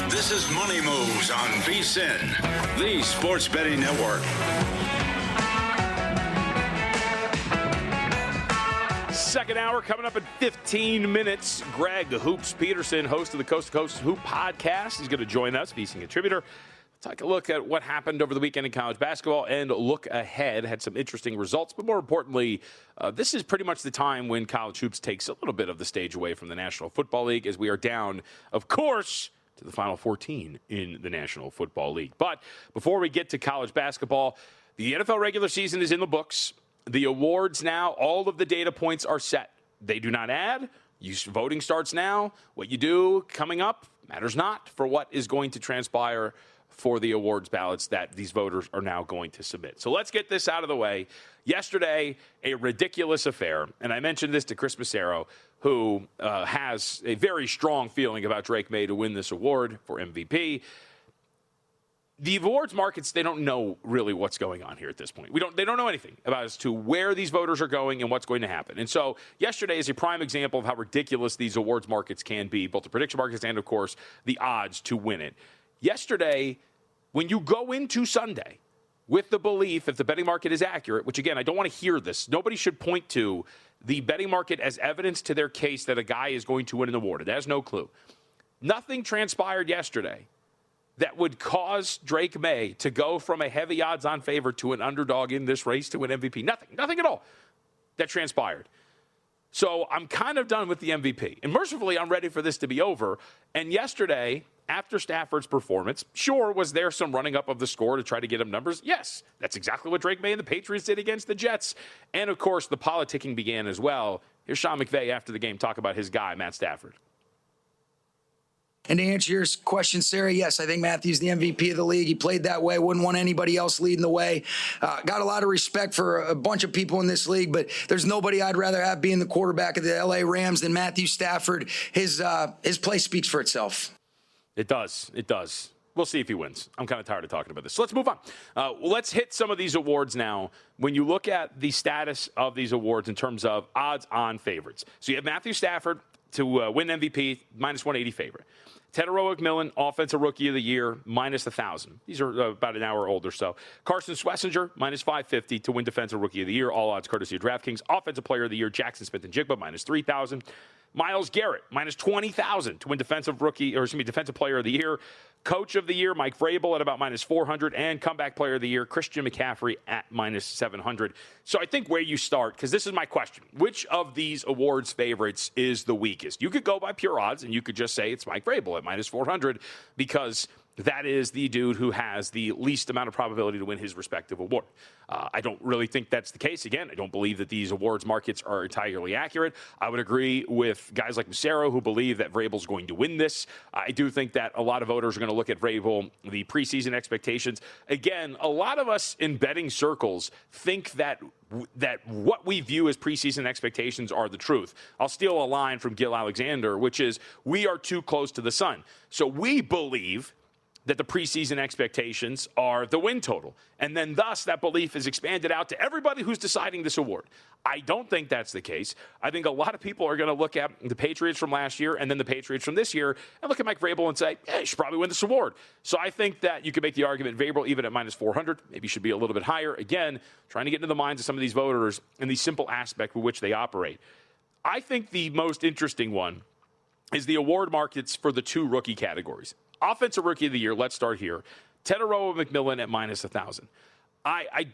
This is Money Moves on VSiN, the sports betting network. Second hour coming up in 15 minutes. Greg Hoops Peterson, host of the Coast to Coast Hoop podcast. He's going to join us, VSiN contributor. Take a look at what happened over the weekend in college basketball and look ahead. Had some interesting results, but more importantly, this is pretty much the time when college hoops takes a little bit of the stage away from the National Football League as we are down, of course, to the Final 14 in the National Football League. But before we get to college basketball, the NFL regular season is in the books. The awards now, all of the data points are set. They do not add. Voting starts now. What you do coming up matters not for what is going to transpire for the awards ballots that these voters are now going to submit. So let's get this out of the way. Yesterday, a ridiculous affair, and I mentioned this to Chris Massero, who has a very strong feeling about Drake May to win this award for MVP. The awards markets, they don't know really what's going on here at this point. They don't know anything about as to where these voters are going and what's going to happen. And so yesterday is a prime example of how ridiculous these awards markets can be, both the prediction markets and, of course, the odds to win it. Yesterday, when you go into Sunday with the belief, if the betting market is accurate, which, again, I don't want to hear this. Nobody should point to the betting market as evidence to their case that a guy is going to win an award. It has no clue. Nothing transpired yesterday that would cause Drake May to go from a heavy odds-on favorite to an underdog in this race to win MVP. Nothing at all that transpired. So I'm kind of done with the MVP. And mercifully, I'm ready for this to be over. And yesterday, after Stafford's performance, sure, was there some running up of the score to try to get him numbers? Yes, that's exactly what Drake May and the Patriots did against the Jets. And, of course, the politicking began as well. Here's Sean McVay after the game talk about his guy, Matt Stafford. And to answer your question, Sarah, yes, I think Matthew's the MVP of the league. He played that way. Wouldn't want anybody else leading the way. Got a lot of respect for a bunch of people in this league, but there's nobody I'd rather have being the quarterback of the LA Rams than Matthew Stafford. His play speaks for itself. It does. We'll see if he wins. I'm kind of tired of talking about this. So let's move on. Let's hit some of these awards now. When you look at the status of these awards in terms of odds-on favorites. So you have Matthew Stafford to win MVP, minus 180 favorite. Tedero McMillan, Offensive Rookie of the Year, minus 1,000. These are about an hour old or so. Carson Schlesinger, minus 550 to win Defensive Rookie of the Year. All odds courtesy of DraftKings. Offensive Player of the Year, Jackson Smith-Njigba, minus 3,000. Myles Garrett, minus 20,000 to win Defensive Player of the Year. Coach of the Year, Mike Vrabel at about minus 400. And Comeback Player of the Year, Christian McCaffrey at minus 700. So I think where you start, because this is my question, which of these awards favorites is the weakest? You could go by pure odds, and you could just say it's Mike Vrabel at minus 400 because that is the dude who has the least amount of probability to win his respective award. I don't really think that's the case. Again, I don't believe that these awards markets are entirely accurate. I would agree with guys like Massero who believe that Vrabel's going to win this. I do think that a lot of voters are going to look at Vrabel, the preseason expectations. Again, a lot of us in betting circles think that what we view as preseason expectations are the truth. I'll steal a line from Gil Alexander, which is, we are too close to the sun. So we believe that the preseason expectations are the win total. And then thus that belief is expanded out to everybody who's deciding this award. I don't think that's the case. I think a lot of people are going to look at the Patriots from last year and then the Patriots from this year and look at Mike Vrabel and say, hey, he should probably win this award. So I think that you could make the argument Vrabel, even at minus 400, maybe should be a little bit higher. Again, trying to get into the minds of some of these voters and the simple aspect with which they operate. I think the most interesting one is the award markets for the two rookie categories. Offensive Rookie of the Year, let's start here. Tedero McMillan at minus 1,000.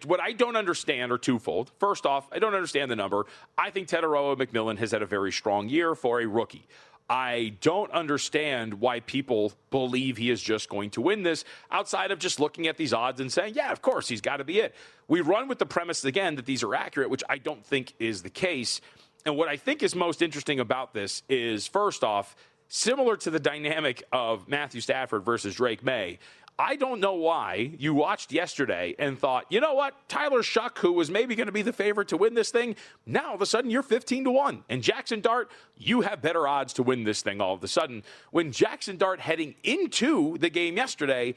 What I don't understand are twofold. First off, I don't understand the number. I think Tedero McMillan has had a very strong year for a rookie. I don't understand why people believe he is just going to win this outside of just looking at these odds and saying, yeah, of course, he's got to be it. We run with the premise, again, that these are accurate, which I don't think is the case. And what I think is most interesting about this is, first off, similar to the dynamic of Matthew Stafford versus Drake May, I don't know why you watched yesterday and thought, you know what, Tyler Shuck, who was maybe going to be the favorite to win this thing, now all of a sudden you're 15-1. And Jackson Dart, you have better odds to win this thing all of a sudden. When Jackson Dart heading into the game yesterday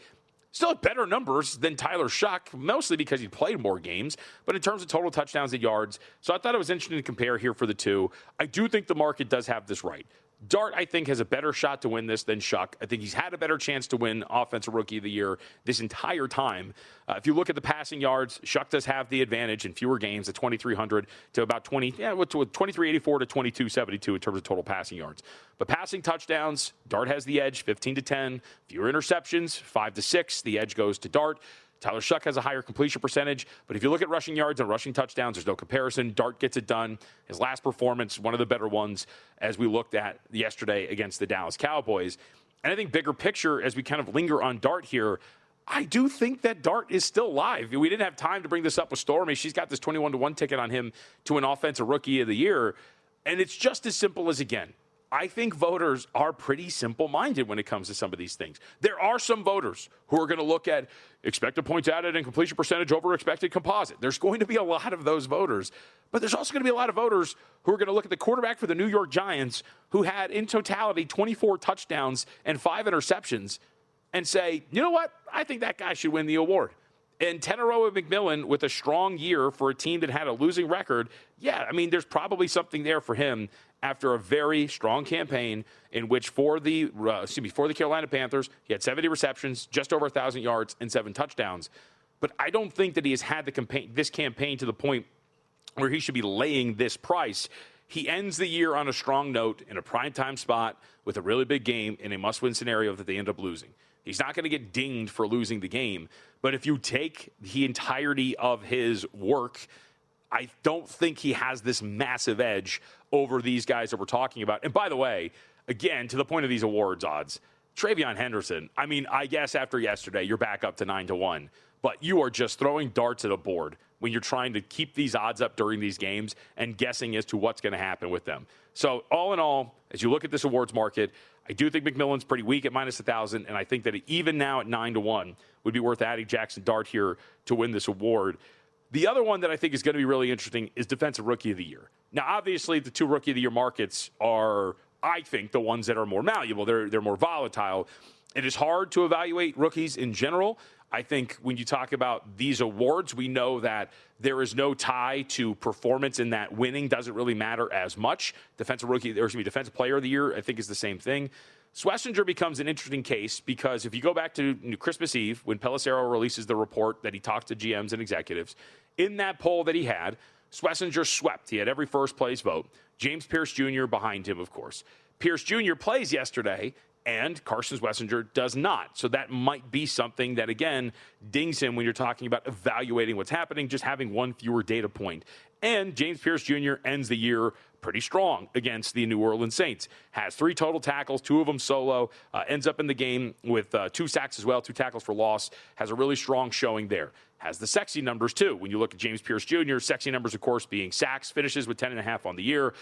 still had better numbers than Tyler Shuck, mostly because he played more games, but in terms of total touchdowns and yards. So I thought it was interesting to compare here for the two. I do think the market does have this right. Dart, I think, has a better shot to win this than Shuck. I think he's had a better chance to win Offensive Rookie of the Year this entire time. If you look at the passing yards, Shuck does have the advantage in fewer games at 2,300 to about 2,384 to 2,272 in terms of total passing yards. But passing touchdowns, Dart has the edge, 15 to 10. Fewer interceptions, 5 to 6. The edge goes to Dart. Tyler Shuck has a higher completion percentage, but if you look at rushing yards and rushing touchdowns, there's no comparison. Dart gets it done. His last performance, one of the better ones, as we looked at yesterday against the Dallas Cowboys. And I think bigger picture, as we kind of linger on Dart here, I do think that Dart is still live. We didn't have time to bring this up with Stormy. She's got this 21-1 ticket on him to an Offensive Rookie of the Year. And it's just as simple as, again, I think voters are pretty simple-minded when it comes to some of these things. There are some voters who are going to look at expected points added and completion percentage over expected composite. There's going to be a lot of those voters. But there's also going to be a lot of voters who are going to look at the quarterback for the New York Giants who had, in totality, 24 touchdowns and 5 interceptions and say, you know what? I think that guy should win the award. And Teneroa McMillan, with a strong year for a team that had a losing record, yeah, I mean, there's probably something there for him after a very strong campaign in which for the Carolina Panthers, he had 70 receptions, just over 1,000 yards, and 7 touchdowns. But I don't think that he has had this campaign to the point where he should be laying this price. He ends the year on a strong note in a primetime spot with a really big game in a must-win scenario that they end up losing. He's not going to get dinged for losing the game. But if you take the entirety of his work, I don't think he has this massive edge over these guys that we're talking about. And by the way, again, to the point of these awards odds, Travion Henderson, I mean, I guess after yesterday, you're back up to 9-1. But you are just throwing darts at a board when you're trying to keep these odds up during these games and guessing as to what's going to happen with them. So all in all, as you look at this awards market, I do think McMillan's pretty weak at minus 1,000, and I think that even now at 9-1 would be worth adding Jackson Dart here to win this award. The other one that I think is going to be really interesting is Defensive Rookie of the Year. Now, obviously, the 2 Rookie of the Year markets are, I think, the ones that are more malleable. They're more volatile. It is hard to evaluate rookies in general. I think when you talk about these awards, we know that there is no tie to performance in that winning doesn't really matter as much. Defensive Player of the Year, I think, is the same thing. Schlesinger becomes an interesting case because if you go back to Christmas Eve when Pelissero releases the report that he talked to GMs and executives, in that poll that he had, Schlesinger swept. He had every first-place vote. James Pierce Jr. behind him, of course. Pierce Jr. plays yesterday, and Carson Schlesinger does not. So that might be something that, again, dings him when you're talking about evaluating what's happening, just having one fewer data point. And James Pierce Jr. ends the year pretty strong against the New Orleans Saints. Has 3 total tackles, 2 of them solo, ends up in the game with 2 sacks as well, 2 tackles for loss, has a really strong showing there. Has the sexy numbers, too. When you look at James Pierce Jr., sexy numbers, of course, being sacks, finishes with 10.5 on the year,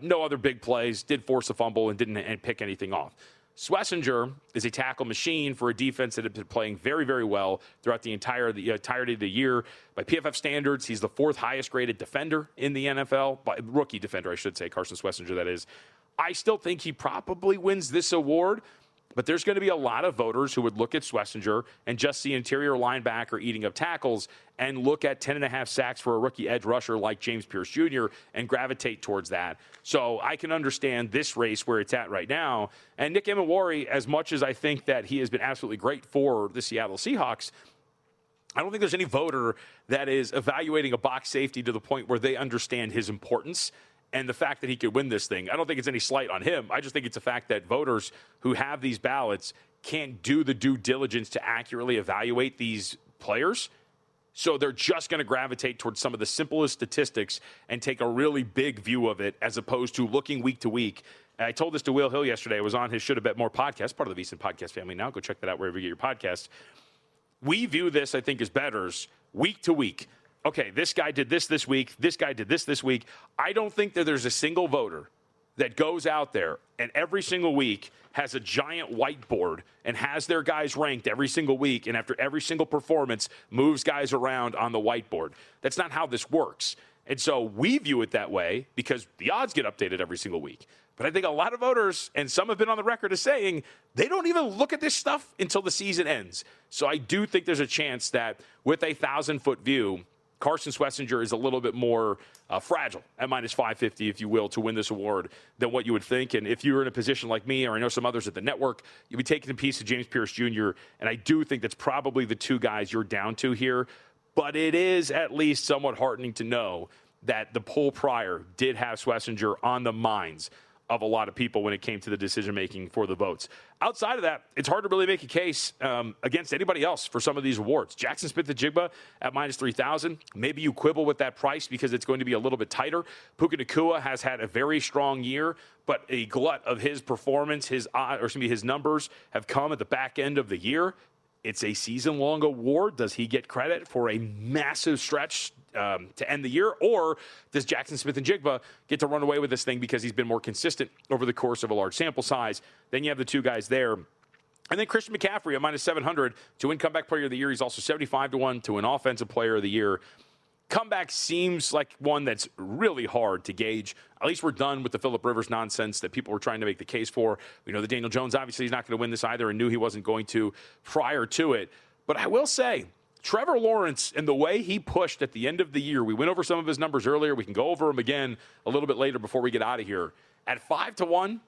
no other big plays, did force a fumble and didn't pick anything off. Schlesinger is a tackle machine for a defense that has been playing very, very well throughout the entirety of the year. By PFF standards, he's the 4th highest graded defender in the NFL, rookie defender, I should say, Carson Schlesinger, that is. I still think he probably wins this award, but there's going to be a lot of voters who would look at Schlesinger and just see interior linebacker eating up tackles and look at 10.5 sacks for a rookie edge rusher like James Pierce Jr. and gravitate towards that. So I can understand this race where it's at right now. And Nick Emmanwori, as much as I think that he has been absolutely great for the Seattle Seahawks, I don't think there's any voter that is evaluating a box safety to the point where they understand his importance and the fact that he could win this thing. I don't think it's any slight on him. I just think it's a fact that voters who have these ballots can't do the due diligence to accurately evaluate these players. So they're just going to gravitate towards some of the simplest statistics and take a really big view of it as opposed to looking week to week. And I told this to Will Hill yesterday. I was on his Should Have Bet More podcast, part of the VSiN podcast family now. Go check that out wherever you get your podcasts. We view this, I think, as bettors week to week. Okay, this guy did this week. This guy did this week. I don't think that there's a single voter that goes out there and every single week has a giant whiteboard and has their guys ranked every single week, and after every single performance moves guys around on the whiteboard. That's not how this works. And so we view it that way because the odds get updated every single week. But I think a lot of voters, and some have been on the record as saying, they don't even look at this stuff until the season ends. So I do think there's a chance that with a 1,000-foot view, Carson Schlesinger is a little bit more fragile at minus 550, if you will, to win this award than what you would think. And if you're in a position like me, or I know some others at the network, you'll be taking a piece of James Pierce Jr., and I do think that's probably the two guys you're down to here. But it is at least somewhat heartening to know that the poll prior did have Schlesinger on the minds of a lot of people when it came to the decision-making for the votes. Outside of that, it's hard to really make a case against anybody else for some of these awards. Jackson Smith-Njigba at minus 3,000. Maybe you quibble with that price because it's going to be a little bit tighter. Puka Nacua has had a very strong year, but a glut of his performance, his numbers have come at the back end of the year. It's a season-long award. Does he get credit for a massive stretch to end the year? Or does Jackson Smith-Njigba get to run away with this thing because he's been more consistent over the course of a large sample size? Then you have the two guys there. And then Christian McCaffrey at minus 700 to win Comeback Player of the Year. He's also 75-1 to win Offensive Player of the Year. Comeback seems like one that's really hard to gauge. At least we're done with the Phillip Rivers nonsense that people were trying to make the case for. We know that Daniel Jones, obviously, is not going to win this either and knew he wasn't going to prior to it. But I will say, Trevor Lawrence and the way he pushed at the end of the year, we went over some of his numbers earlier. We can go over them again a little bit later before we get out of here. At 5-1,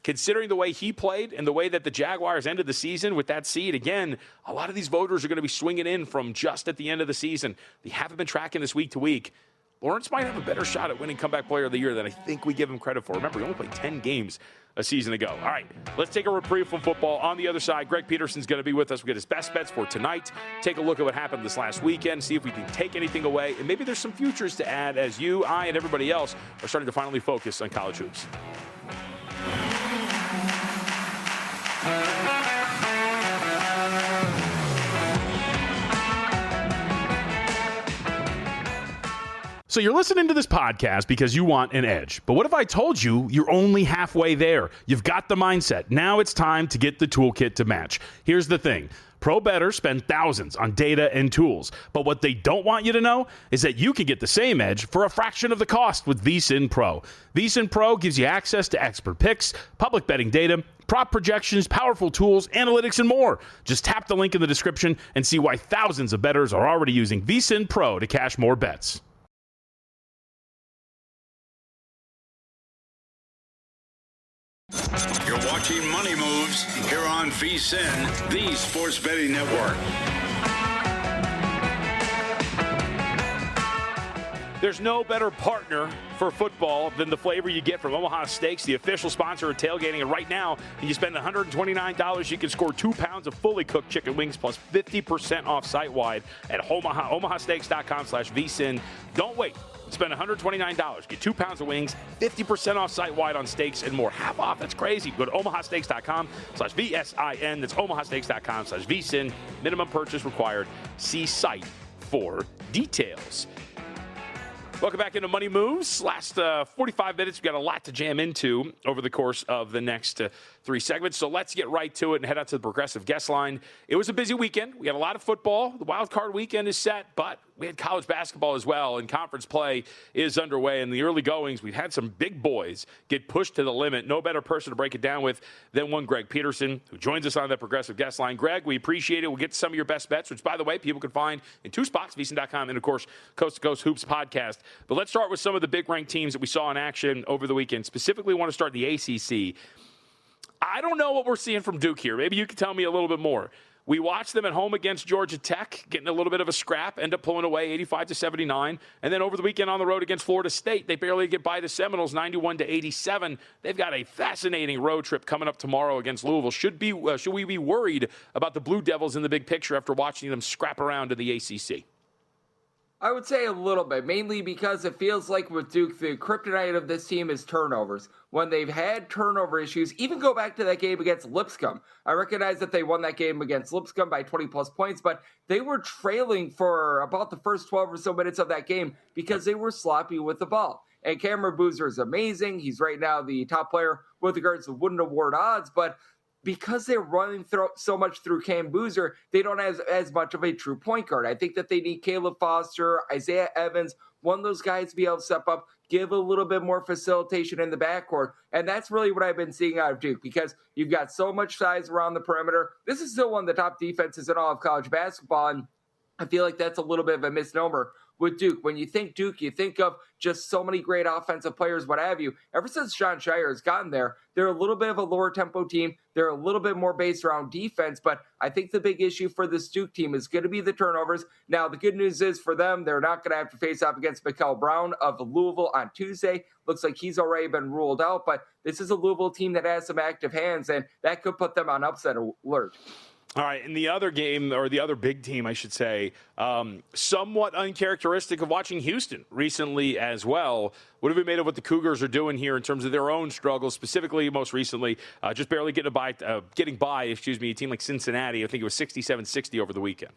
considering the way he played and the way that the Jaguars ended the season with that seed, again, a lot of these voters are going to be swinging in from just at the end of the season. They haven't been tracking this week to week. Lawrence might have a better shot at winning Comeback Player of the Year than I think we give him credit for. Remember, he only played 10 games a season ago. All right, let's take a reprieve from football. On the other side, Greg Peterson's going to be with us. We'll get his best bets for tonight, take a look at what happened this last weekend, see if we can take anything away, and maybe there's some futures to add as you, I, and everybody else are starting to finally focus on college hoops. So you're listening to this podcast because you want an edge. But what if I told you you're only halfway there? You've got the mindset. Now it's time to get the toolkit to match. Here's the thing. Pro bettors spend thousands on data and tools. But what they don't want you to know is that you can get the same edge for a fraction of the cost with VSiN Pro. VSiN Pro gives you access to expert picks, public betting data, prop projections, powerful tools, analytics, and more. Just tap the link in the description and see why thousands of bettors are already using VSiN Pro to cash more bets. You're watching Money Moves here on VSiN, the Sports Betting Network. There's no better partner for football than the flavor you get from Omaha Steaks, the official sponsor of tailgating. And right now, when you spend $129, you can score 2 pounds of fully cooked chicken wings plus 50% off site-wide at omahasteaks.com/VSiN. Don't wait. Spend $129. Get 2 pounds of wings, 50% off site-wide on steaks and more. Half off. That's crazy. Go to omahasteaks.com/VSIN. That's omahasteaks.com/VSiN. Minimum purchase required. See site for details. Welcome back into Money Moves. Last 45 minutes, we've got a lot to jam into over the course of the next 3 segments. So let's get right to it and head out to the Progressive Guest Line. It was a busy weekend. We had a lot of football. The wild card weekend is set, but we had college basketball as well, and conference play is underway. In the early goings, we've had some big boys get pushed to the limit. No better person to break it down with than one Greg Peterson, who joins us on the Progressive Guest Line. Greg, we appreciate it. We'll get to some of your best bets, which, by the way, people can find in 2 spots, VSiN.com, and, of course, Coast to Coast Hoops podcast. But let's start with some of the big ranked teams that we saw in action over the weekend. Specifically, want to start the ACC. I don't know what we're seeing from Duke here. Maybe you can tell me a little bit more. We watched them at home against Georgia Tech, getting a little bit of a scrap, end up pulling away 85-79. And then over the weekend on the road against Florida State, they barely get by the Seminoles 91-87. They've got a fascinating road trip coming up tomorrow against Louisville. Should we be worried about the Blue Devils in the big picture after watching them scrap around in the ACC? I would say a little bit, mainly because it feels like with Duke, the kryptonite of this team is turnovers. When they've had turnover issues, even go back to that game against Lipscomb. I recognize that they won that game against Lipscomb by 20-plus points, but they were trailing for about the first 12 or so minutes of that game because they were sloppy with the ball. And Cameron Boozer is amazing. He's right now the top player with regards to Wooden Award odds, but because they're running so much through Cam Boozer, they don't have as much of a true point guard. I think that they need Caleb Foster, Isaiah Evans, one of those guys to be able to step up, give a little bit more facilitation in the backcourt. And that's really what I've been seeing out of Duke because you've got so much size around the perimeter. This is still one of the top defenses in all of college basketball, and I feel like that's a little bit of a misnomer with Duke. When you think Duke, you think of just so many great offensive players, what have you. Ever since Jon Scheyer has gotten there, they're a little bit of a lower tempo team. They're a little bit more based around defense, but I think the big issue for this Duke team is going to be the turnovers. Now, the good news is for them, they're not going to have to face off against Mikael Brown of Louisville on Tuesday. Looks like he's already been ruled out, but this is a Louisville team that has some active hands, and that could put them on upset alert. All right, in the other game, or the other big team, I should say, somewhat uncharacteristic of watching Houston recently as well. What have we made of what the Cougars are doing here in terms of their own struggles, specifically most recently, just barely getting by, a team like Cincinnati. I think it was 67-60 over the weekend.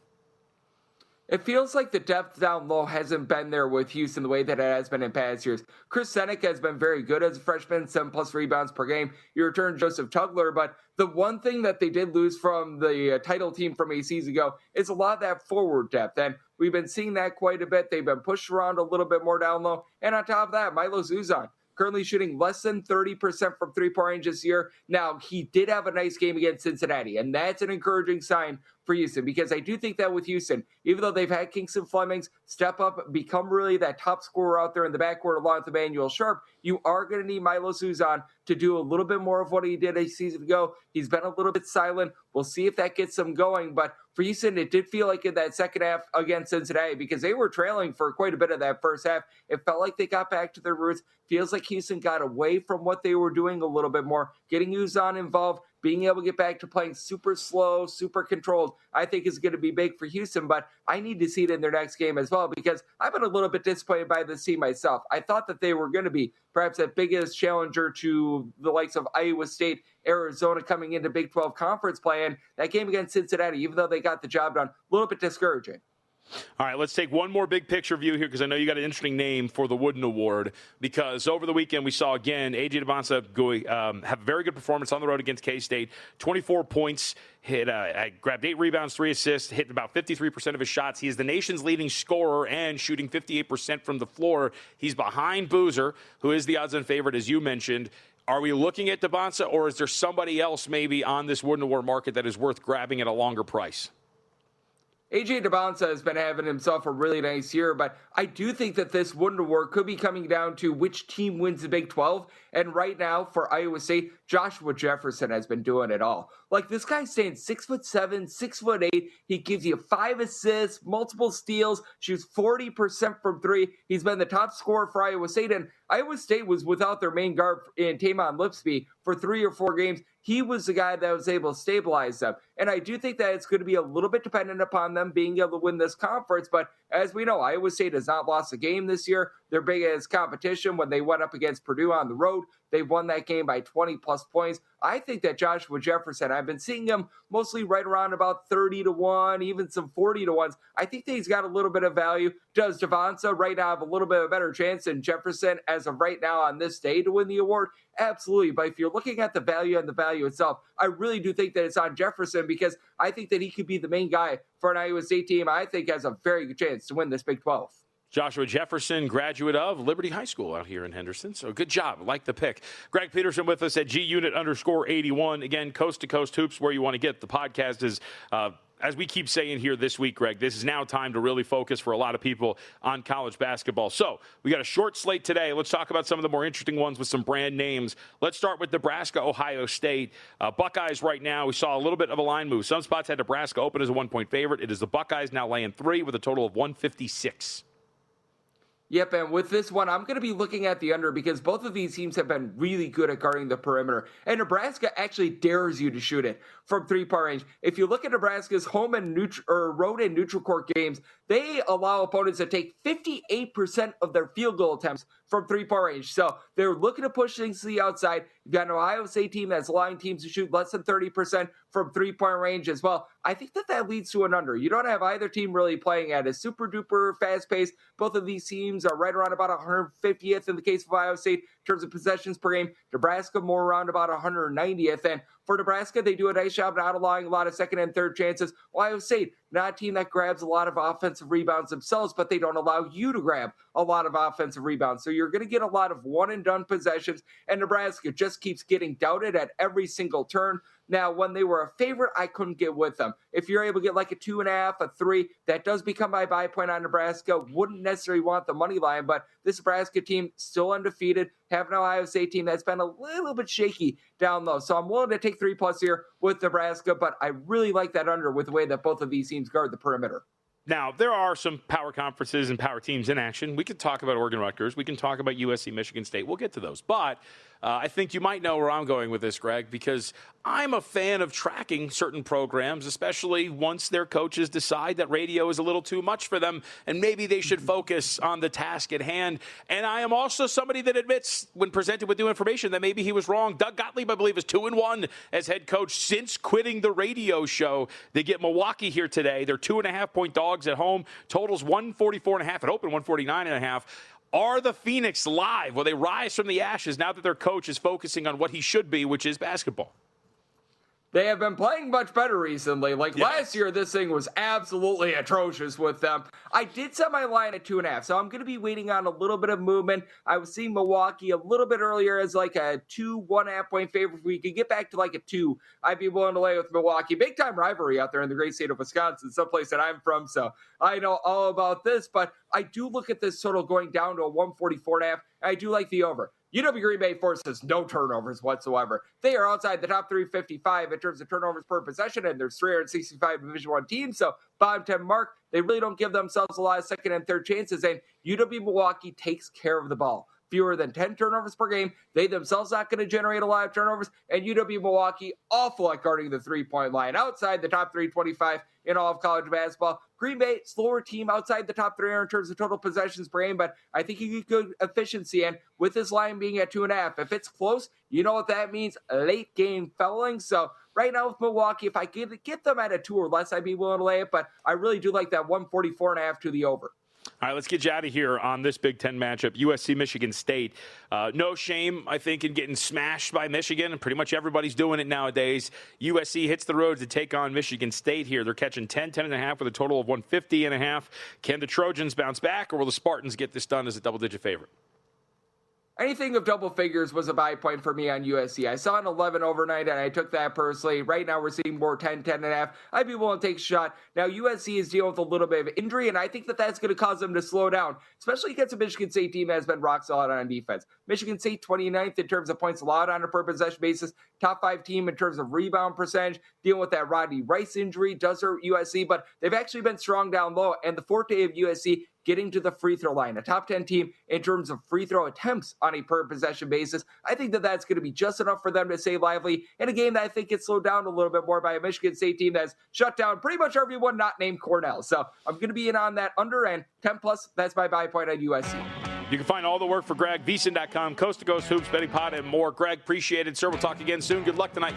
It feels like the depth down low hasn't been there with Houston the way that it has been in past years. Chris Seneca has been very good as a freshman, 7+ rebounds per game. You return Joseph Tugler, but the one thing that they did lose from the title team from a season ago is a lot of that forward depth, and we've been seeing that quite a bit. They've been pushed around a little bit more down low, and on top of that, Milo Zuzan, currently shooting less than 30% from three-point range this year. Now, he did have a nice game against Cincinnati, and that's an encouraging sign for Houston, because I do think that with Houston, even though they've had Kingston Flemings step up, become really that top scorer out there in the backcourt along with Emmanuel Sharp, you are going to need Milo Zuzan to do a little bit more of what he did a season ago. He's been a little bit silent. We'll see if that gets them going. But for Houston, it did feel like in that second half against Cincinnati, because they were trailing for quite a bit of that first half, it felt like they got back to their roots. Feels like Houston got away from what they were doing a little bit more. Getting Zuzan involved, being able to get back to playing super slow, super controlled, I think is going to be big for Houston, but I need to see it in their next game as well, because I've been a little bit disappointed by this team myself. I thought that they were going to be perhaps that biggest challenger to the likes of Iowa State, Arizona coming into Big 12 conference play, and that game against Cincinnati, even though they got the job done, a little bit discouraging. All right, let's take one more big picture view here, because I know you got an interesting name for the Wooden Award, because over the weekend we saw, again, A.J. Debonsa have a very good performance on the road against K-State. 24 points, grabbed 8 rebounds, 3 assists, hit about 53% of his shots. He is the nation's leading scorer and shooting 58% from the floor. He's behind Boozer, who is the odds-on favorite, as you mentioned. Are we looking at Debonsa, or is there somebody else maybe on this Wooden Award market that is worth grabbing at a longer price? A.J. Debonsa has been having himself a really nice year, but I do think that this Wooden Award could be coming down to which team wins the Big 12. And right now, for Iowa State, Joshua Jefferson has been doing it all. Like, this guy stands 6'7", 6'8". He gives you 5 assists, multiple steals, shoots 40% from 3. He's been the top scorer for Iowa State, and Iowa State was without their main guard in Taymon Lipsby for 3 or 4 games. He was the guy that was able to stabilize them. And I do think that it's going to be a little bit dependent upon them being able to win this conference. But as we know, Iowa State has not lost a game this year. Their biggest competition, when they went up against Purdue on the road, they won that game by 20-plus points. I think that Joshua Jefferson, I've been seeing him mostly right around about 30-1, even some 40-1s. I think that he's got a little bit of value. Does Debonsa right now have a little bit of a better chance than Jefferson as of right now on this day to win the award? Absolutely. But if you're looking at the value and the value itself, I really do think that it's on Jefferson, because I think that he could be the main guy for an Iowa State team. I think has a very good chance to win this Big 12. Joshua Jefferson, graduate of Liberty High School out here in Henderson. So good job. I like the pick. Greg Peterson with us at GUnit_81. Again, Coast to Coast Hoops, where you want to get. The podcast is, as we keep saying here this week, Greg, this is now time to really focus for a lot of people on college basketball. So we got a short slate today. Let's talk about some of the more interesting ones with some brand names. Let's start with Nebraska, Ohio State. Buckeyes right now, we saw a little bit of a line move. Some spots had Nebraska open as a 1-point favorite. It is the Buckeyes now laying 3 with a total of 156. Yep, and with this one, I'm going to be looking at the under, because both of these teams have been really good at guarding the perimeter. And Nebraska actually dares you to shoot it from 3-point range. If you look at Nebraska's home and road and neutral court games, they allow opponents to take 58% of their field goal attempts from 3-point range. So they're looking to push things to the outside. You've got an Ohio State team that's allowing teams to shoot less than 30% from 3-point range as well. I think that leads to an under. You don't have either team really playing at a super duper fast pace. Both of these teams are right around about 150th in the case of Ohio State in terms of possessions per game. Nebraska more around about 190th. And for Nebraska, they do a nice job not allowing a lot of second and third chances. Ohio State, not a team that grabs a lot of offensive rebounds themselves, but they don't allow you to grab a lot of offensive rebounds. So you're going to get a lot of one-and-done possessions, and Nebraska just keeps getting doubted at every single turn. Now, when they were a favorite, I couldn't get with them. If you're able to get like a 2.5, a 3, that does become my buy point on Nebraska. Wouldn't necessarily want the money line, but this Nebraska team still undefeated. Have an Ohio State team that's been a little bit shaky down low. So I'm willing to take 3+ here with Nebraska, but I really like that under with the way that both of these teams guard the perimeter. Now, there are some power conferences and power teams in action. We could talk about Oregon Rutgers. We can talk about USC, Michigan State. We'll get to those. But I think you might know where I'm going with this, Greg, because I'm a fan of tracking certain programs, especially once their coaches decide that radio is a little too much for them and maybe they should focus on the task at hand. And I am also somebody that admits, when presented with new information, that maybe he was wrong. Doug Gottlieb, I believe, is 2-1 as head coach since quitting the radio show. They get Milwaukee here today. They're 2.5-point dogs at home. Totals 144.5. It opened 149.5. Are the Phoenix live? Will they rise from the ashes now that their coach is focusing on what he should be, which is basketball? They have been playing much better recently. Last year, this thing was absolutely atrocious with them. I did set my line at 2.5, so I'm going to be waiting on a little bit of movement. I was seeing Milwaukee a little bit earlier as like a 1.5-point favorite. If we could get back to like a 2, I'd be willing to lay with Milwaukee. Big-time rivalry out there in the great state of Wisconsin, someplace that I'm from, so I know all about this. But I do look at this total going down to a 144.5. I do like the over. UW Green Bay forces no turnovers whatsoever. They are outside the top 355 in terms of turnovers per possession, and there's 365 Division I teams, so bottom 10 mark. They really don't give themselves a lot of second and third chances, and UW Milwaukee takes care of the ball. Fewer than 10 turnovers per game. They themselves not going to generate a lot of turnovers, and UW Milwaukee awful at guarding the three-point line, outside the top 325 in all of college basketball. Green Bay, slower team outside the top 300 in terms of total possessions per game, but I think you get good efficiency, and with this line being at 2.5, if it's close, you know what that means, late game fouling. So right now with Milwaukee, if I get them at a 2 or less, I'd be willing to lay it, but I really do like that 144.5 to the over. All right, let's get you out of here on this Big Ten matchup, USC, Michigan State. No shame, I think, in getting smashed by Michigan, and pretty much everybody's doing it nowadays. USC hits the road to take on Michigan State here. They're catching 10.5 with a total of 150.5. Can the Trojans bounce back, or will the Spartans get this done as a double-digit favorite? Anything of double figures was a buy point for me on USC. I saw an 11 overnight, and I took that personally. Right now, we're seeing more 10.5. I'd be willing to take a shot. Now, USC is dealing with a little bit of injury, and I think that that's going to cause them to slow down, especially against a Michigan State team that has been rock solid on defense. Michigan State, 29th in terms of points allowed on a per-possession basis. Top 5 team in terms of rebound percentage. Dealing with that Rodney Rice injury does hurt USC, but they've actually been strong down low, and the forte of USC getting to the free throw line, a top 10 team in terms of free throw attempts on a per possession basis. I think that that's going to be just enough for them to stay lively in a game that I think gets slowed down a little bit more by a Michigan State team that's shut down pretty much everyone not named Cornell. So I'm going to be in on that under, and 10+, that's my buy point on USC. You can find all the work for Greg, VSiN.com, Coast to Coast Hoops, Betting Pot, and more. Greg, appreciate it, sir. We'll talk again soon. Good luck tonight.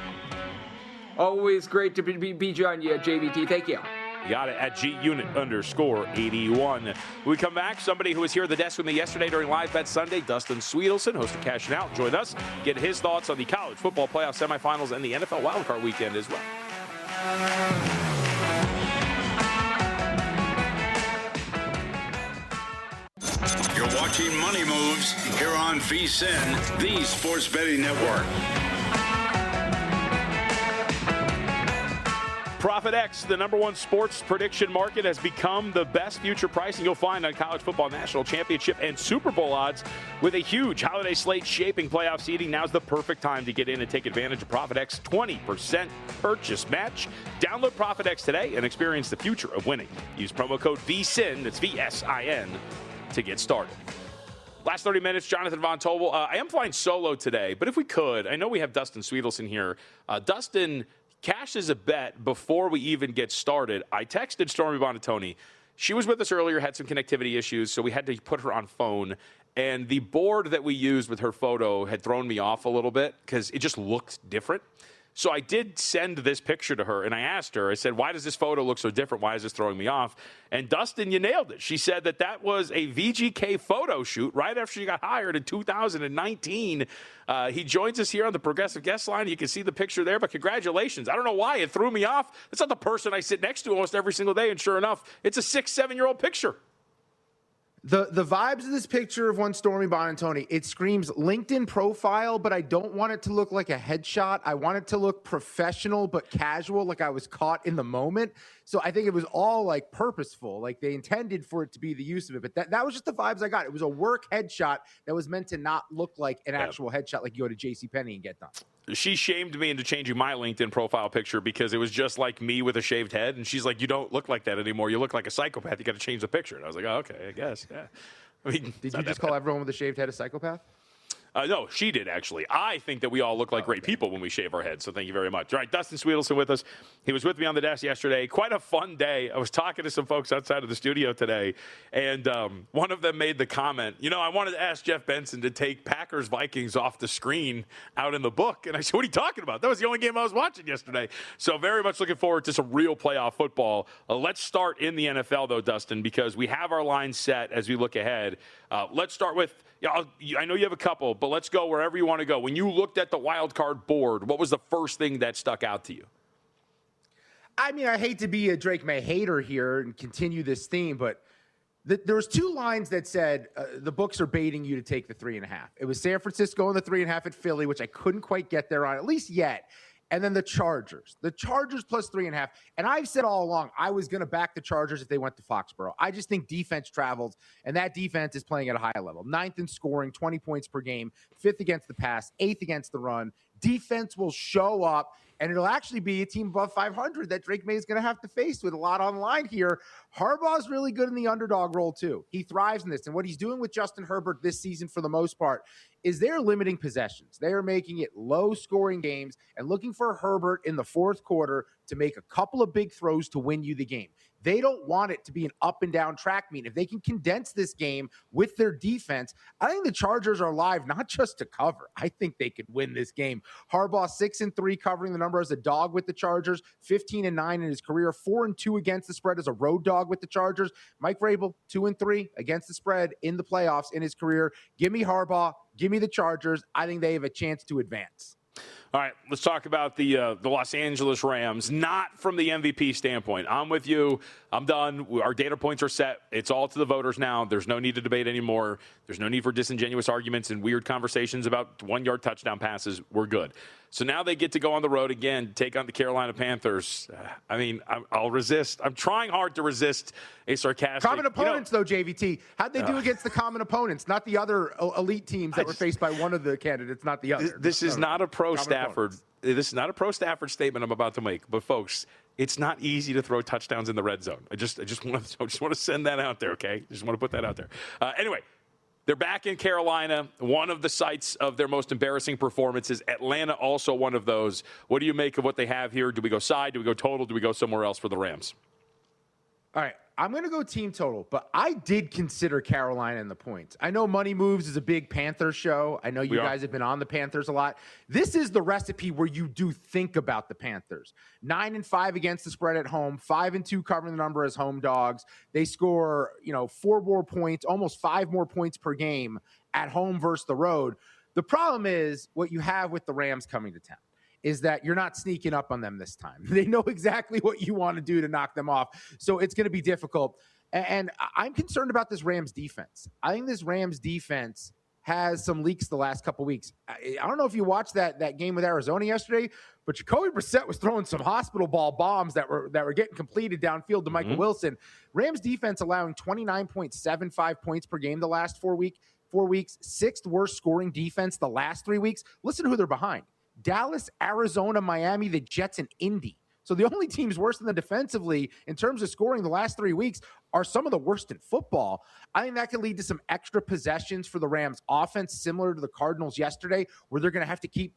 Always great to be on you, JVT. Thank you. You got it at GUnit_81. When we come back, somebody who was here at the desk with me yesterday during Live Bet Sunday, Dustin Swedelson, host of Cash and Out, join us. Get his thoughts on the college football playoff semifinals and the NFL wildcard weekend as well. You're watching Money Moves here on VSiN, the Sports Betting Network. ProfitX, the #1 sports prediction market, has become the best future pricing you'll find on college football national championship and Super Bowl odds. With a huge holiday slate shaping playoff seeding, now's the perfect time to get in and take advantage of ProfitX 20% purchase match. Download ProfitX today and experience the future of winning. Use promo code VSiN, that's VSIN, to get started. Last 30 minutes, Jonathan Von Tobel. I am flying solo today, but if we could, I know we have Dustin Swedelson here. Dustin cashes a bet before we even get started. I texted Stormy Bonatoni. She was with us earlier, had some connectivity issues, so we had to put her on phone. And the board that we used with her photo had thrown me off a little bit because it just looked different. So I did send this picture to her, and I asked her, I said, why does this photo look so different? Why is this throwing me off? And Dustin, you nailed it. She said that was a VGK photo shoot right after she got hired in 2019. He joins us here on the Progressive Guest Line. You can see the picture there, but congratulations. I don't know why it threw me off. It's not the person I sit next to almost every single day, and sure enough, it's a 6-7-year-old picture. The vibes of this picture of one Stormy Buonantony, it screams LinkedIn profile, but I don't want it to look like a headshot. I want it to look professional but casual, like I was caught in the moment. So I think it was all like purposeful, like they intended for it to be the use of it. But that was just the vibes I got. It was a work headshot that was meant to not look like an actual headshot, like you go to JCPenney and get done. She shamed me into changing my LinkedIn profile picture because it was just like me with a shaved head. And she's like, you don't look like that anymore. You look like a psychopath. You got to change the picture. And I was like, oh, okay, I guess. Yeah. I mean, did you just call everyone with a shaved head a psychopath? No, she did, actually. I think that we all look like great people when we shave our heads, so thank you very much. All right, Dustin Swedelson with us. He was with me on the desk yesterday. Quite a fun day. I was talking to some folks outside of the studio today, and one of them made the comment, I wanted to ask Jeff Benson to take Packers-Vikings off the screen out in the book. And I said, what are you talking about? That was the only game I was watching yesterday. So very much looking forward to some real playoff football. Let's start in the NFL, though, Dustin, because we have our lines set as we look ahead. Let's start with, I know you have a couple, but let's go wherever you want to go. When you looked at the wild card board, what was the first thing that stuck out to you? I mean, I hate to be a Drake May hater here and continue this theme, but there was two lines that said the books are baiting you to take the 3.5. It was San Francisco and the 3.5 at Philly, which I couldn't quite get there on, at least yet. And then the Chargers plus 3.5. And I've said all along, I was going to back the Chargers if they went to Foxborough. I just think defense travels, and that defense is playing at a high level. 9th in scoring, 20 points per game, 5th against the pass, 8th against the run. Defense will show up, and it'll actually be a team above 500 that Drake May is going to have to face with a lot on the line here. Harbaugh's really good in the underdog role, too. He thrives in this, and what he's doing with Justin Herbert this season for the most part is they're limiting possessions. They are making it low-scoring games and looking for Herbert in the fourth quarter to make a couple of big throws to win you the game. They don't want it to be an up-and-down track meet. If they can condense this game with their defense, I think the Chargers are live not just to cover. I think they could win this game. Harbaugh 6-3 covering the number as a dog with the Chargers, 15-9 in his career, 4-2 against the spread as a road dog with the Chargers. Mike Vrabel 2-3 against the spread in the playoffs in his career. Give me Harbaugh. Give me the Chargers. I think they have a chance to advance. All right, let's talk about the Los Angeles Rams, not from the MVP standpoint. I'm with you. I'm done. Our data points are set. It's all to the voters now. There's no need to debate anymore. There's no need for disingenuous arguments and weird conversations about 1-yard touchdown passes. We're good. So now they get to go on the road again, take on the Carolina Panthers. I mean, I'll resist. I'm trying hard to resist a sarcastic. Common opponents, though, JVT. How'd they do against the common opponents, not the other elite teams that were faced by one of the candidates, not the other? This is not a pro-Stafford. This is not a pro-Stafford statement I'm about to make. But, folks, it's not easy to throw touchdowns in the red zone. I just want to send that out there, okay? I just want to put that out there. Anyway. They're back in Carolina, one of the sites of their most embarrassing performances. Atlanta also one of those. What do you make of what they have here? Do we go side? Do we go total? Do we go somewhere else for the Rams? All right, I'm going to go team total, but I did consider Carolina in the points. I know Money Moves is a big Panthers show. I know you guys have been on the Panthers a lot. This is the recipe where you do think about the Panthers. 9-5 against the spread at home, 5-2 covering the number as home dogs. They score, 4 more points, almost 5 more points per game at home versus the road. The problem is what you have with the Rams coming to town is that you're not sneaking up on them this time. They know exactly what you want to do to knock them off. So it's going to be difficult. And I'm concerned about this Rams defense. I think this Rams defense has some leaks the last couple weeks. I don't know if you watched that game with Arizona yesterday, but Jacoby Brissett was throwing some hospital ball bombs that were getting completed downfield to Michael Wilson. Rams defense allowing 29.75 points per game the last 4 weeks, 6th worst scoring defense the last 3 weeks. Listen to who they're behind. Dallas, Arizona, Miami, the Jets, and Indy. So the only teams worse than them defensively in terms of scoring the last 3 weeks are some of the worst in football. I think that could lead to some extra possessions for the Rams offense, similar to the Cardinals yesterday, where they're going to have to keep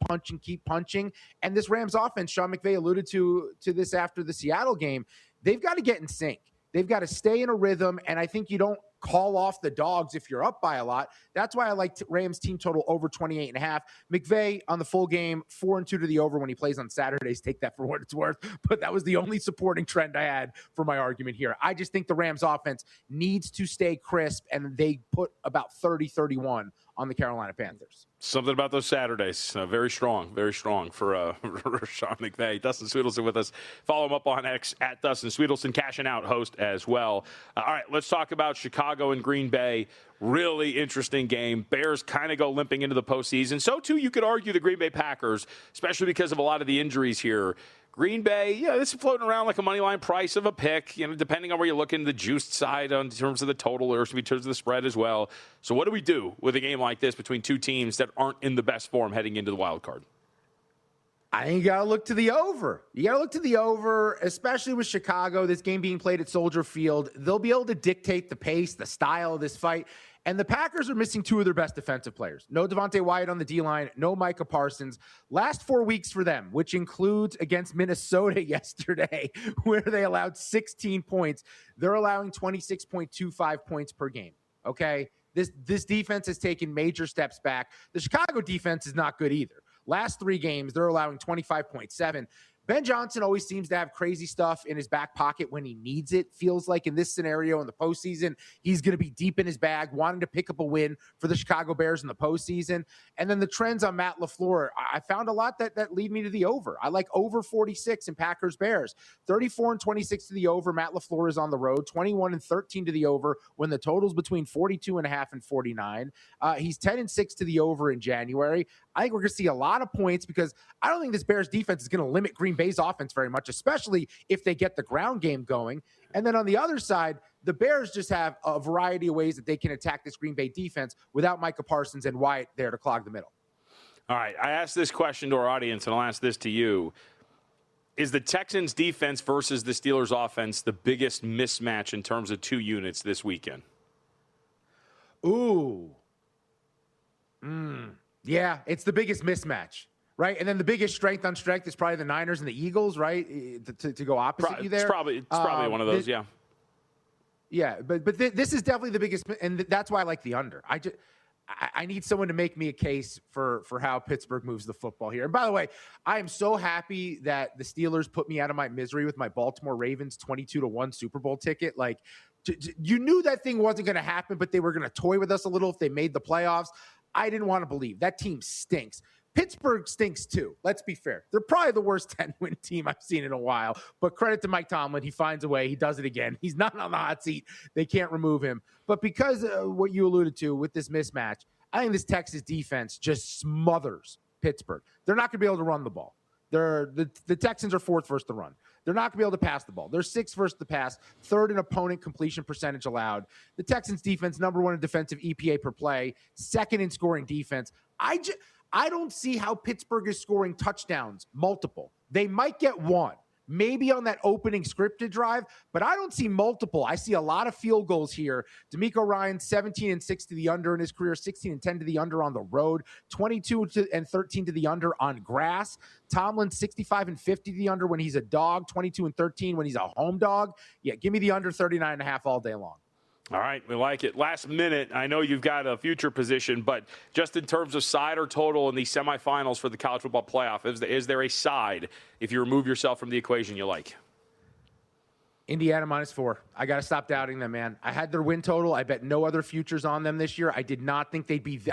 punching. And this Rams offense, Sean McVay alluded to this after the Seattle game, they've got to get in sync. They've got to stay in a rhythm, and I think you don't call off the dogs if you're up by a lot. That's why I like Rams team total over 28.5. McVay on the full game, 4-2 to the over when he plays on Saturdays. Take that for what it's worth. But that was the only supporting trend I had for my argument here. I just think the Rams offense needs to stay crisp, and they put about 30-31 on the Carolina Panthers. Something about those Saturdays. Very strong for Sean McVay. Dustin Swedelson with us. Follow him up on X at Dustin Swedelson, cashing out host as well. All right, let's talk about Chicago and Green Bay. Really interesting game. Bears kind of go limping into the postseason. So, too, you could argue the Green Bay Packers, especially because of a lot of the injuries here. Green Bay, this is floating around like a money line price of a pick, depending on where you look in the juiced side in terms of the total or in terms of the spread as well. So what do we do with a game like this between two teams that aren't in the best form heading into the wild card? I think you got to look to the over. You got to look to the over, especially with Chicago, this game being played at Soldier Field. They'll be able to dictate the pace, the style of this fight. And the Packers are missing two of their best defensive players. No Devontae Wyatt on the D-line, no Micah Parsons. Last 4 weeks for them, which includes against Minnesota yesterday, where they allowed 16 points. They're allowing 26.25 points per game, okay? This defense has taken major steps back. The Chicago defense is not good either. Last 3 games, they're allowing 25.7. Ben Johnson always seems to have crazy stuff in his back pocket when he needs it. Feels like in this scenario in the postseason, he's going to be deep in his bag, wanting to pick up a win for the Chicago Bears in the postseason. And then the trends on Matt LaFleur, I found a lot that lead me to the over. I like over 46 in Packers Bears. 34-26 to the over. Matt LaFleur is on the road. 21-13 to the over when the total's between 42.5 and 49. He's 10-6 to the over in January. I think we're going to see a lot of points because I don't think this Bears defense is going to limit Green Bay's offense very much, especially if they get the ground game going. And then on the other side, the Bears just have a variety of ways that they can attack this Green Bay defense without Micah Parsons and Wyatt there to clog the middle. All right, I asked this question to our audience, and I'll ask this to you. Is the Texans defense versus the Steelers offense the biggest mismatch in terms of two units this weekend? Ooh. Yeah, it's the biggest mismatch, right? And then the biggest strength on strength is probably the Niners and the Eagles, right? To go opposite you there. It's probably one of those, yeah. Yeah, but this is definitely the biggest, and that's why I like the under. I need someone to make me a case for how Pittsburgh moves the football here. And by the way, I am so happy that the Steelers put me out of my misery with my Baltimore Ravens 22-1 Super Bowl ticket. Like, you knew that thing wasn't going to happen, but they were going to toy with us a little if they made the playoffs. I didn't want to believe. That team stinks. Pittsburgh stinks too. Let's be fair. They're probably the worst 10-win team I've seen in a while. But credit to Mike Tomlin. He finds a way. He does it again. He's not on the hot seat. They can't remove him. But because what you alluded to with this mismatch, I think this Texas defense just smothers Pittsburgh. They're not going to be able to run the ball. The Texans are 4th versus the run. They're not going to be able to pass the ball. They're 6th versus the pass, 3rd in opponent completion percentage allowed. The Texans defense, number 1 in defensive EPA per play, 2nd in scoring defense. I don't see how Pittsburgh is scoring touchdowns, multiple. They might get one, maybe on that opening scripted drive, but I don't see multiple. I see a lot of field goals here. DeMeco Ryans, 17-6 to the under in his career, 16-10 to the under on the road, 22-13 to the under on grass. Tomlin, 65-50 to the under when he's a dog, 22-13 when he's a home dog. Yeah, give me the under 39.5 all day long. All right, we like it. Last minute, I know you've got a future position, but just in terms of side or total in the semifinals for the college football playoff, is there a side, if you remove yourself from the equation, you like? Indiana -4. I got to stop doubting them, man. I had their win total. I bet no other futures on them this year. I did not think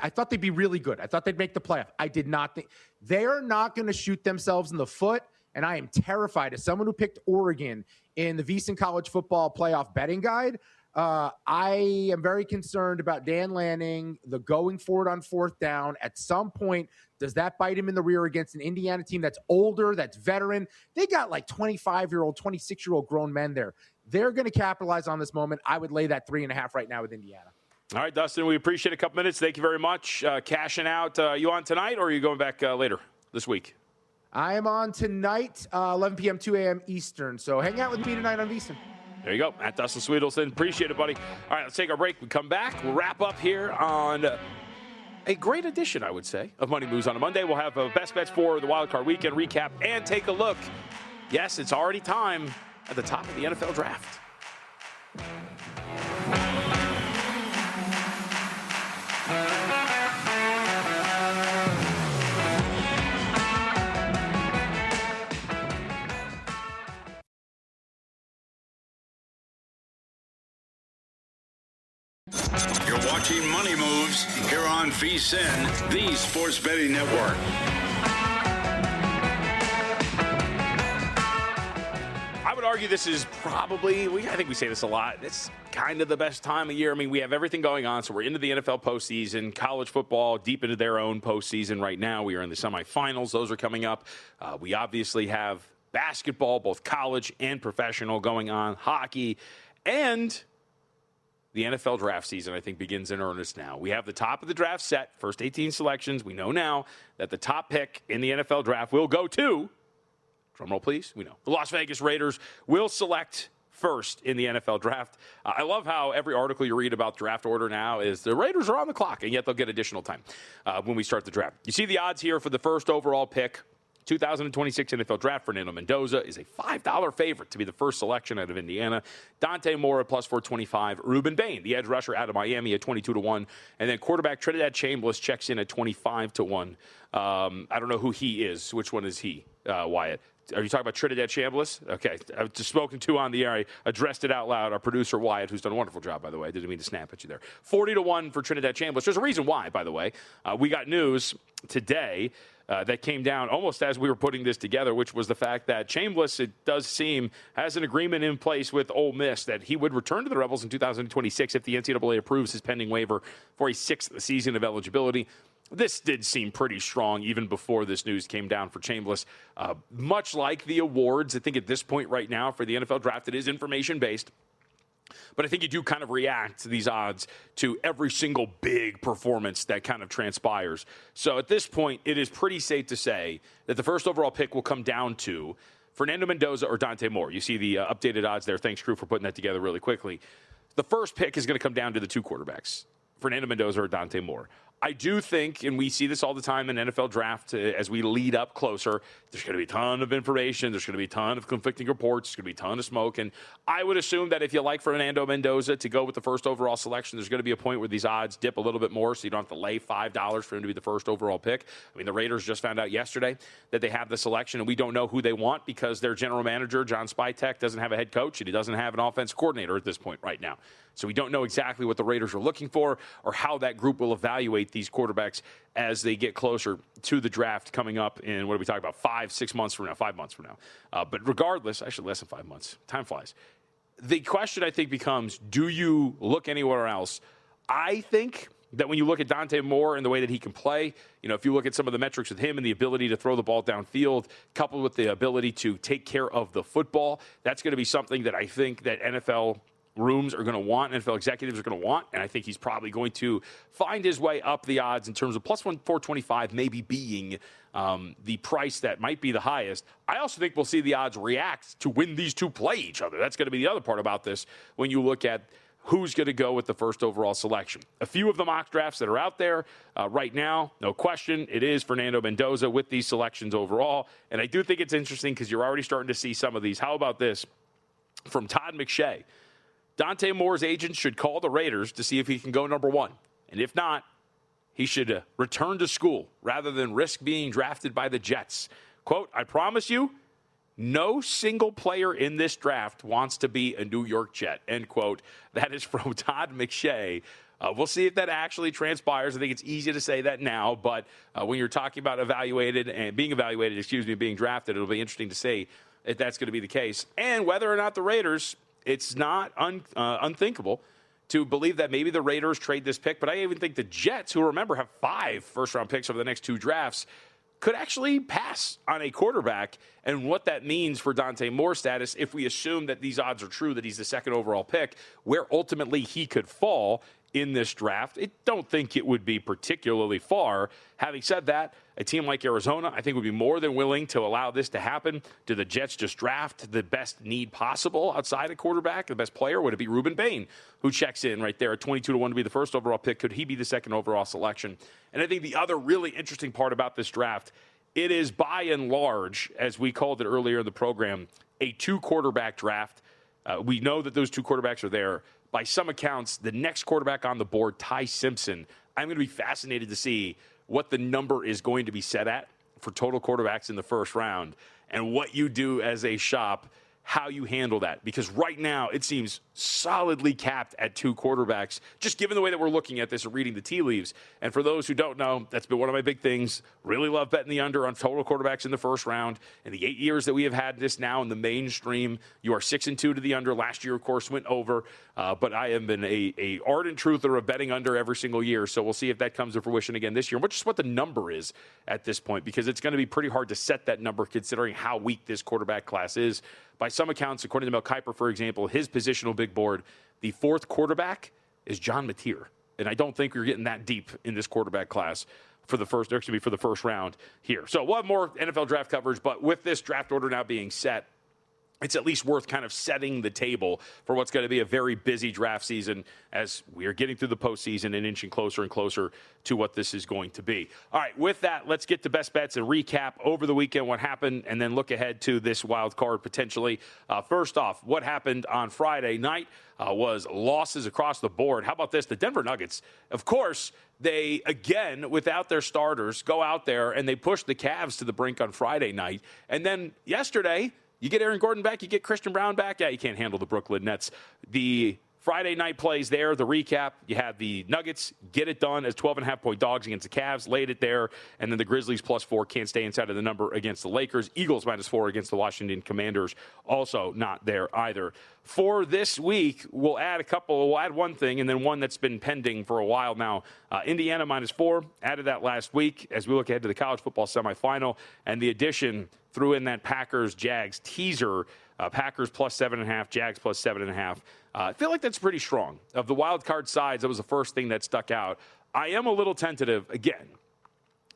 I thought they'd be really good. I thought they'd make the playoff. I did not think. They're not going to shoot themselves in the foot, and I am terrified. As someone who picked Oregon in the VSiN College Football Playoff Betting Guide, I am very concerned about Dan Lanning, the going forward on 4th down. At some point, does that bite him in the rear against an Indiana team that's older, that's veteran? They got like 25-year-old, 26-year-old grown men there. They're going to capitalize on this moment. I would lay that 3.5 right now with Indiana. All right, Dustin, we appreciate a couple minutes. Thank you very much. Cashing out. You on tonight, or are you going back later this week? I am on tonight, 11 p.m., 2 a.m. Eastern. So hang out with me tonight on VSiN. There you go, at Dustin Swedelson. Appreciate it, buddy. All right, let's take our break. We come back. We'll wrap up here on a great edition, I would say, of Money Moves on a Monday. We'll have best bets for the Wild Card Weekend recap and take a look. Yes, it's already time at the top of the NFL Draft. You're watching Money Moves here on VSiN, the Sports Betting Network. I would argue this is probably, I think we say this a lot, it's kind of the best time of year. I mean, we have everything going on, so we're into the NFL postseason, college football deep into their own postseason right now. We are in the semifinals. Those are coming up. We obviously have basketball, both college and professional, going on, hockey, and the NFL draft season, I think, begins in earnest now. We have the top of the draft set, first 18 selections. We know now that the top pick in the NFL draft will go to, drumroll please, we know, the Las Vegas Raiders will select first in the NFL draft. I love how every article you read about draft order now is the Raiders are on the clock, and yet they'll get additional time when we start the draft. You see the odds here for the first overall pick. 2026 NFL Draft, Fernando Mendoza is a $5 favorite to be the first selection out of Indiana. Dante Moore at plus 425. Ruben Bain, the edge rusher out of Miami, at 22-1. And then quarterback Trinidad Chambliss checks in at 25-1. I don't know who he is. Which one is he, Wyatt? Are you talking about Trinidad Chambliss? Okay. I've just spoken to on the air. I addressed it out loud. Our producer, Wyatt, who's done a wonderful job, by the way. I didn't mean to snap at you there. 40-1 for Trinidad Chambliss. There's a reason why, by the way. We got news today that came down almost as we were putting this together, which was the fact that Chambliss, it does seem, has an agreement in place with Ole Miss that he would return to the Rebels in 2026 if the NCAA approves his pending waiver for a sixth season of eligibility. This did seem pretty strong even before this news came down for Chambliss. Much like the awards, I think at this point right now for the NFL draft, it is information-based. But I think you do kind of react to these odds to every single big performance that kind of transpires. So at this point, it is pretty safe to say that the first overall pick will come down to Fernando Mendoza or Dante Moore. You see the updated odds there. Thanks, crew, for putting that together really quickly. The first pick is going to come down to the two quarterbacks, Fernando Mendoza or Dante Moore. I do think, and we see this all the time in NFL draft, as we lead up closer, there's going to be a ton of information. There's going to be a ton of conflicting reports. There's going to be a ton of smoke. And I would assume that if you like Fernando Mendoza to go with the first overall selection, there's going to be a point where these odds dip a little bit more, so you don't have to lay $5 for him to be the first overall pick. I mean, the Raiders just found out yesterday that they have the selection, and we don't know who they want because their general manager, John Spytek, doesn't have a head coach, and he doesn't have an offensive coordinator at this point right now. So we don't know exactly what the Raiders are looking for or how that group will evaluate these quarterbacks as they get closer to the draft coming up in, what are we talking about, 5 months from now. But regardless, actually less than 5 months. Time flies. The question, I think, becomes, do you look anywhere else? I think that when you look at Dante Moore and the way that he can play, if you look at some of the metrics with him and the ability to throw the ball downfield, coupled with the ability to take care of the football, that's going to be something that I think that NFL rooms are going to want, NFL executives are going to want, and I think he's probably going to find his way up the odds in terms of plus 425 maybe being the price that might be the highest. I also think we'll see the odds react to when these two play each other. That's going to be the other part about this when you look at who's going to go with the first overall selection. A few of the mock drafts that are out there right now, no question, it is Fernando Mendoza with these selections overall, and I do think it's interesting because you're already starting to see some of these. How about this from Todd McShay? Dante Moore's agents should call the Raiders to see if he can go number one. And if not, he should return to school rather than risk being drafted by the Jets. Quote, I promise you, no single player in this draft wants to be a New York Jet. End quote. That is from Todd McShay. We'll see if that actually transpires. I think it's easy to say that now, but when you're talking about being drafted, it'll be interesting to see if that's going to be the case. And whether or not the Raiders, it's not unthinkable to believe that maybe the Raiders trade this pick, but I even think the Jets, who remember have 5 first-round picks over the next 2 drafts, could actually pass on a quarterback, and what that means for Dante Moore's status if we assume that these odds are true, that he's the second overall pick, where ultimately he could fall in this draft. I don't think it would be particularly far. Having said that, a team like Arizona, I think, would be more than willing to allow this to happen. Do the Jets just draft the best need possible outside of quarterback, the best player? Would it be Ruben Bain, who checks in right there at 22-1 to be the first overall pick? Could he be the second overall selection? And I think the other really interesting part about this draft, it is by and large, as we called it earlier in the program, a 2-quarterback draft. We know that those 2 quarterbacks are there. By some accounts, the next quarterback on the board, Ty Simpson, I'm going to be fascinated to see what the number is going to be set at for total quarterbacks in the first round and what you do as a shop how you handle that, because right now it seems solidly capped at 2 quarterbacks, just given the way that we're looking at this and reading the tea leaves. And for those who don't know, that's been one of my big things. Really love betting the under on total quarterbacks in the first round. In the 8 years that we have had this now in the mainstream, you are 6-2 to the under. Last year, of course, went over, but I have been a ardent truther of betting under every single year. So we'll see if that comes to fruition again this year, which is what the number is at this point, because it's going to be pretty hard to set that number considering how weak this quarterback class is. By some accounts, according to Mel Kiper, for example, his positional big board, the 4th quarterback is John Mateer. And I don't think we're getting that deep in this quarterback class for the first round here. So we'll have more NFL draft coverage, but with this draft order now being set, it's at least worth kind of setting the table for what's going to be a very busy draft season as we are getting through the postseason and inching closer and closer to what this is going to be. All right, with that, let's get to best bets and recap over the weekend what happened and then look ahead to this wild card potentially. First off, what happened on Friday night was losses across the board. How about this? The Denver Nuggets, of course, they, again, without their starters, go out there and they push the Cavs to the brink on Friday night. And then yesterday, you get Aaron Gordon back, you get Christian Brown back. Yeah, you can't handle the Brooklyn Nets. The Friday night plays there, the recap, you have the Nuggets get it done as 12.5-point dogs against the Cavs, laid it there, and then the Grizzlies +4 can't stay inside of the number against the Lakers. Eagles -4 against the Washington Commanders, also not there either. For this week, we'll add one thing, and then one that's been pending for a while now. Indiana -4, added that last week as we look ahead to the college football semifinal, and the addition threw in that Packers-Jags teaser, Packers +7.5, Jags +7.5. I feel like that's pretty strong. Of the wild card sides, that was the first thing that stuck out. I am a little tentative. Again,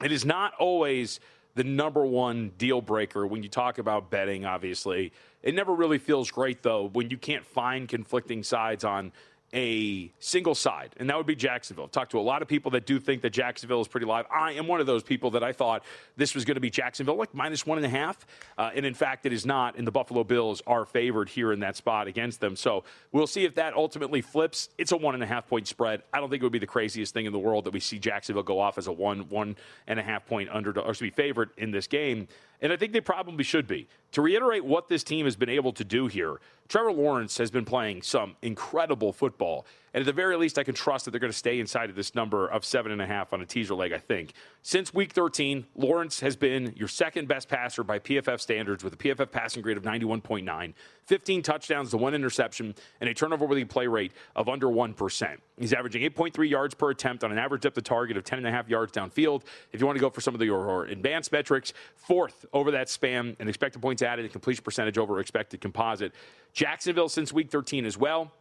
it is not always the number one deal breaker when you talk about betting, obviously. It never really feels great, though, when you can't find conflicting sides on a single side, and that would be Jacksonville. I've talked to a lot of people that do think that Jacksonville is pretty live. I am one of those people that I thought this was going to be Jacksonville, like -1.5, and in fact it is not, and the Buffalo Bills are favored here in that spot against them. So we'll see if that ultimately flips. It's a 1.5-point spread. I don't think it would be the craziest thing in the world that we see Jacksonville go off as a 1.5-point underdog, or to be favored in this game. And I think they probably should be. To reiterate what this team has been able to do here, Trevor Lawrence has been playing some incredible football. And at the very least, I can trust that they're going to stay inside of this number of 7.5 on a teaser leg, I think. Since week 13, Lawrence has been your second best passer by PFF standards with a PFF passing grade of 91.9, 15 touchdowns to 1 interception, and a turnover-worthy play rate of under 1%. He's averaging 8.3 yards per attempt on an average depth of target of 10.5 yards downfield. If you want to go for some of your advanced metrics, 4th over that span in expected points added and completion percentage over expected composite. Jacksonville since week 13 as well.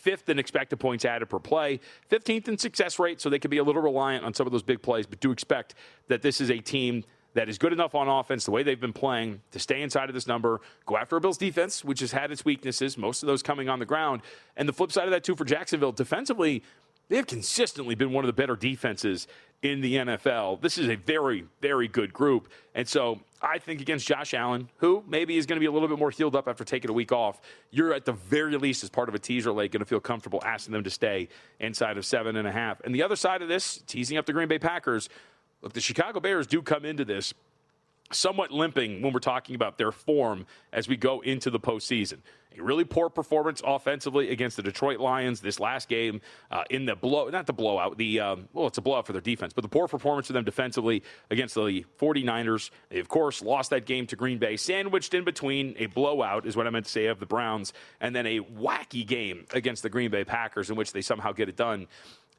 5th in expected points added per play, 15th in success rate, so they can be a little reliant on some of those big plays, but do expect that this is a team that is good enough on offense, the way they've been playing, to stay inside of this number, go after a Bills defense, which has had its weaknesses, most of those coming on the ground. And the flip side of that, too, for Jacksonville, defensively, they have consistently been one of the better defenses in the NFL. This is a very, very good group. And so I think against Josh Allen, who maybe is going to be a little bit more healed up after taking a week off, you're at the very least, as part of a teaser leg, going to feel comfortable asking them to stay inside of 7.5. And the other side of this, teasing up the Green Bay Packers, look, the Chicago Bears do come into this somewhat limping when we're talking about their form as we go into the postseason. A really poor performance offensively against the Detroit Lions this last game in the it's a blowout for their defense, but the poor performance of them defensively against the 49ers. They, of course, lost that game to Green Bay, sandwiched in between a blowout, is what I meant to say, of the Browns, and then a wacky game against the Green Bay Packers in which they somehow get it done.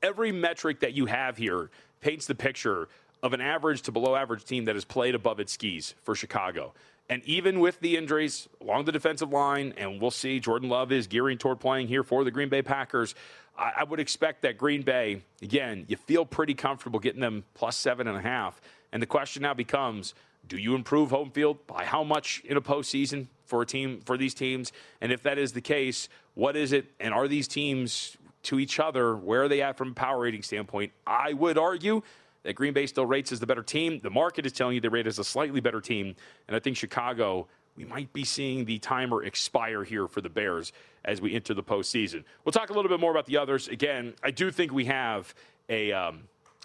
Every metric that you have here paints the picture of an average to below average team that has played above its skis for Chicago. And even with the injuries along the defensive line, and we'll see, Jordan Love is gearing toward playing here for the Green Bay Packers, I would expect that Green Bay, again, you feel pretty comfortable getting them +7.5. And the question now becomes, do you improve home field? By how much in a postseason for these teams? And if that is the case, what is it? And are these teams to each other, where are they at from a power rating standpoint? I would argue that Green Bay still rates as the better team. The market is telling you they rate as a slightly better team. And I think Chicago, we might be seeing the timer expire here for the Bears as we enter the postseason. We'll talk a little bit more about the others. Again, I do think we have a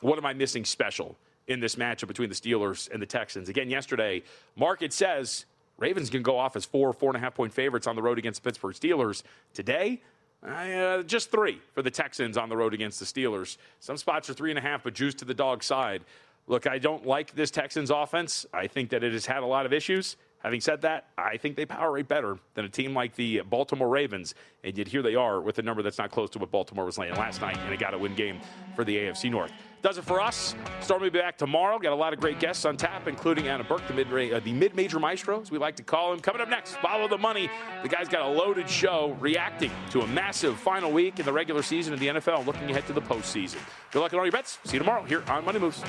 what am I missing special in this matchup between the Steelers and the Texans. Again, yesterday, market says Ravens can go off as 4.5 point favorites on the road against the Pittsburgh Steelers. Today, just 3 for the Texans on the road against the Steelers. Some spots are 3.5, but juice to the dog side. Look, I don't like this Texans offense. I think that it has had a lot of issues. Having said that, I think they power rate better than a team like the Baltimore Ravens. And yet here they are with a number that's not close to what Baltimore was laying last night, and it got a win game for the AFC North. Does it for us. Storm will be back tomorrow. Got a lot of great guests on tap, including Anna Burke, the mid-major maestro, as we like to call him. Coming up next, Follow the Money. The guy's got a loaded show reacting to a massive final week in the regular season of the NFL, looking ahead to the postseason. Good luck on all your bets. See you tomorrow here on Money Moves.